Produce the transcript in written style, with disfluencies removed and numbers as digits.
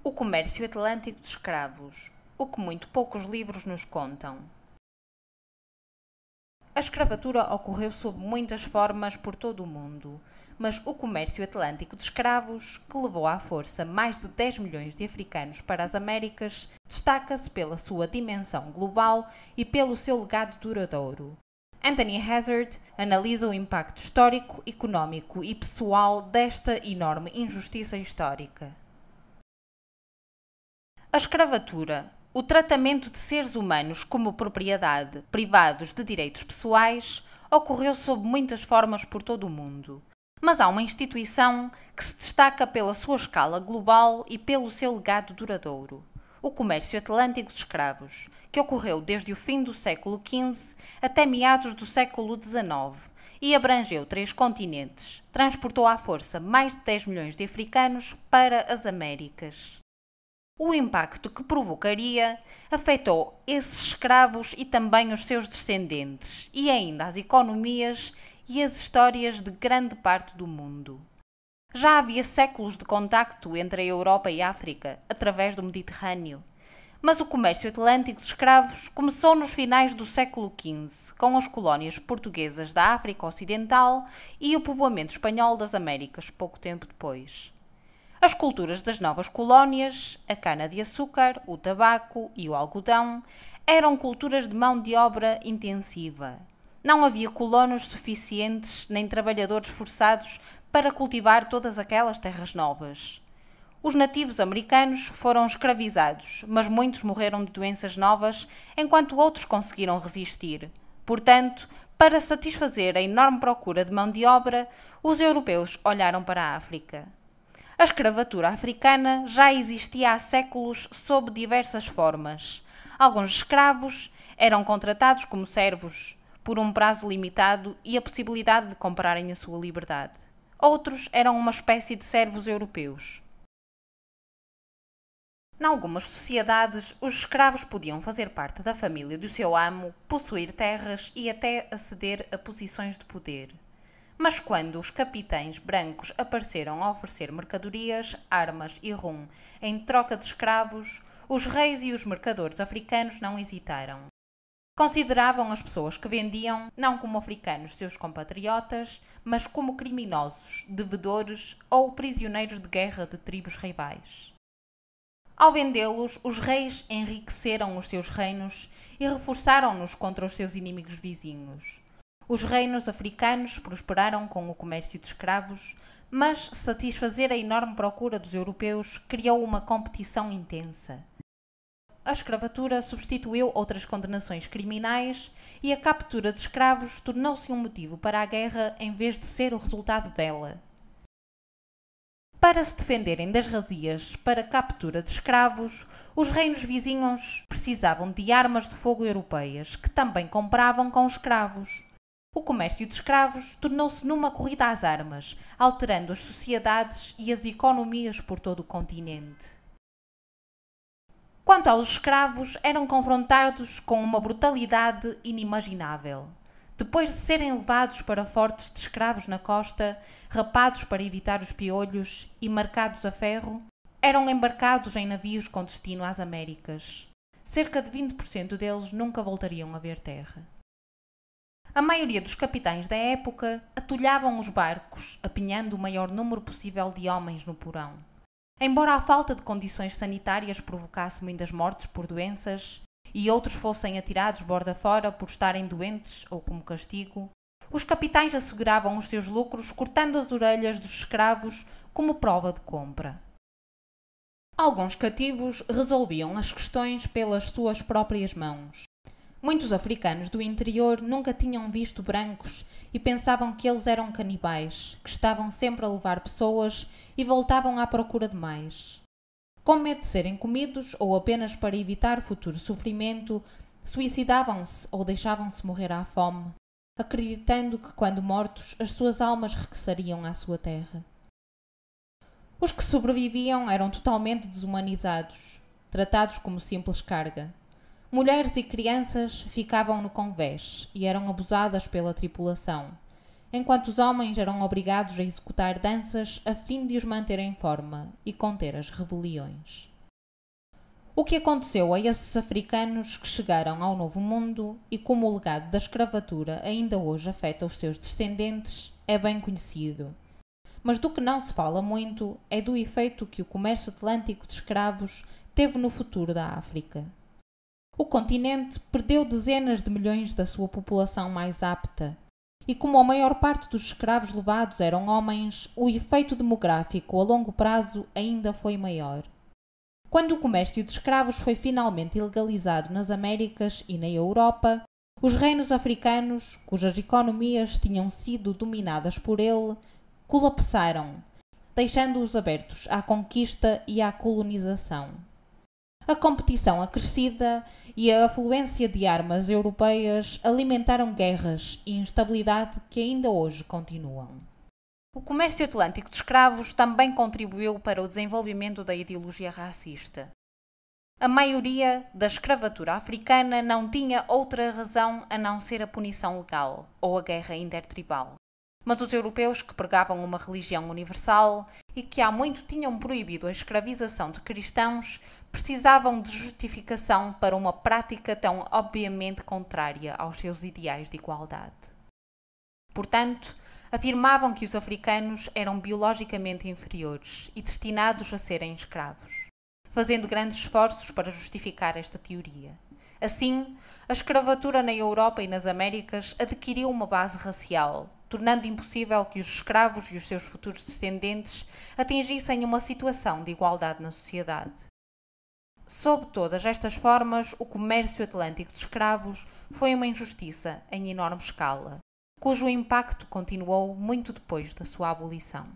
O comércio atlântico de escravos, o que muito poucos livros nos contam. A escravatura ocorreu sob muitas formas por todo o mundo, mas o comércio atlântico de escravos, que levou à força mais de 10 milhões de africanos para as Américas, destaca-se pela sua dimensão global e pelo seu legado duradouro. Anthony Hazard analisa o impacto histórico, económico e pessoal desta enorme injustiça histórica. A escravatura, o tratamento de seres humanos como propriedade, privados de direitos pessoais, ocorreu sob muitas formas por todo o mundo. Mas há uma instituição que se destaca pela sua escala global e pelo seu legado duradouro: o comércio atlântico de escravos, que ocorreu desde o fim do século XV até meados do século XIX e abrangeu 3 continentes, transportou à força mais de 10 milhões de africanos para as Américas. O impacto que provocaria afetou esses escravos e também os seus descendentes, e ainda as economias e as histórias de grande parte do mundo. Já havia séculos de contacto entre a Europa e a África, através do Mediterrâneo. Mas o comércio atlântico de escravos começou nos finais do século XV, com as colónias portuguesas da África Ocidental e o povoamento espanhol das Américas, pouco tempo depois. As culturas das novas colónias, a cana-de-açúcar, o tabaco e o algodão, eram culturas de mão de obra intensiva. Não havia colonos suficientes nem trabalhadores forçados para cultivar todas aquelas terras novas. Os nativos americanos foram escravizados, mas muitos morreram de doenças novas, enquanto outros conseguiram resistir. Portanto, para satisfazer a enorme procura de mão de obra, os europeus olharam para a África. A escravatura africana já existia há séculos sob diversas formas. Alguns escravos eram contratados como servos, por um prazo limitado e a possibilidade de comprarem a sua liberdade. Outros eram uma espécie de servos europeus. Em algumas sociedades, os escravos podiam fazer parte da família do seu amo, possuir terras e até aceder a posições de poder. Mas quando os capitães brancos apareceram a oferecer mercadorias, armas e rum em troca de escravos, os reis e os mercadores africanos não hesitaram. Consideravam as pessoas que vendiam não como africanos seus compatriotas, mas como criminosos, devedores ou prisioneiros de guerra de tribos rivais. Ao vendê-los, os reis enriqueceram os seus reinos e reforçaram-nos contra os seus inimigos vizinhos. Os reinos africanos prosperaram com o comércio de escravos, mas satisfazer a enorme procura dos europeus criou uma competição intensa. A escravatura substituiu outras condenações criminais e a captura de escravos tornou-se um motivo para a guerra em vez de ser o resultado dela. Para se defenderem das razzias para a captura de escravos, os reinos vizinhos precisavam de armas de fogo europeias, que também compravam com escravos. O comércio de escravos tornou-se numa corrida às armas, alterando as sociedades e as economias por todo o continente. Quanto aos escravos, eram confrontados com uma brutalidade inimaginável. Depois de serem levados para fortes de escravos na costa, rapados para evitar os piolhos e marcados a ferro, eram embarcados em navios com destino às Américas. Cerca de 20% deles nunca voltariam a ver terra. A maioria dos capitães da época atulhavam os barcos, apinhando o maior número possível de homens no porão. Embora a falta de condições sanitárias provocasse muitas mortes por doenças e outros fossem atirados borda fora por estarem doentes ou como castigo, os capitães asseguravam os seus lucros cortando as orelhas dos escravos como prova de compra. Alguns cativos resolviam as questões pelas suas próprias mãos. Muitos africanos do interior nunca tinham visto brancos e pensavam que eles eram canibais, que estavam sempre a levar pessoas e voltavam à procura de mais. Com medo de serem comidos ou apenas para evitar futuro sofrimento, suicidavam-se ou deixavam-se morrer à fome, acreditando que, quando mortos, as suas almas regressariam à sua terra. Os que sobreviviam eram totalmente desumanizados, tratados como simples carga. Mulheres e crianças ficavam no convés e eram abusadas pela tripulação, enquanto os homens eram obrigados a executar danças a fim de os manter em forma e conter as rebeliões. O que aconteceu a esses africanos que chegaram ao Novo Mundo e como o legado da escravatura ainda hoje afeta os seus descendentes é bem conhecido. Mas do que não se fala muito é do efeito que o comércio atlântico de escravos teve no futuro da África. O continente perdeu dezenas de milhões da sua população mais apta, e como a maior parte dos escravos levados eram homens, o efeito demográfico a longo prazo ainda foi maior. Quando o comércio de escravos foi finalmente ilegalizado nas Américas e na Europa, os reinos africanos, cujas economias tinham sido dominadas por ele, colapsaram, deixando-os abertos à conquista e à colonização. A competição acrescida e a afluência de armas europeias alimentaram guerras e instabilidade que ainda hoje continuam. O comércio atlântico de escravos também contribuiu para o desenvolvimento da ideologia racista. A maioria da escravatura africana não tinha outra razão a não ser a punição legal ou a guerra intertribal. Mas os europeus que pregavam uma religião universal e que há muito tinham proibido a escravização de cristãos precisavam de justificação para uma prática tão obviamente contrária aos seus ideais de igualdade. Portanto, afirmavam que os africanos eram biologicamente inferiores e destinados a serem escravos, fazendo grandes esforços para justificar esta teoria. Assim, a escravatura na Europa e nas Américas adquiriu uma base racial, tornando impossível que os escravos e os seus futuros descendentes atingissem uma situação de igualdade na sociedade. Sob todas estas formas, o comércio atlântico de escravos foi uma injustiça em enorme escala, cujo impacto continuou muito depois da sua abolição.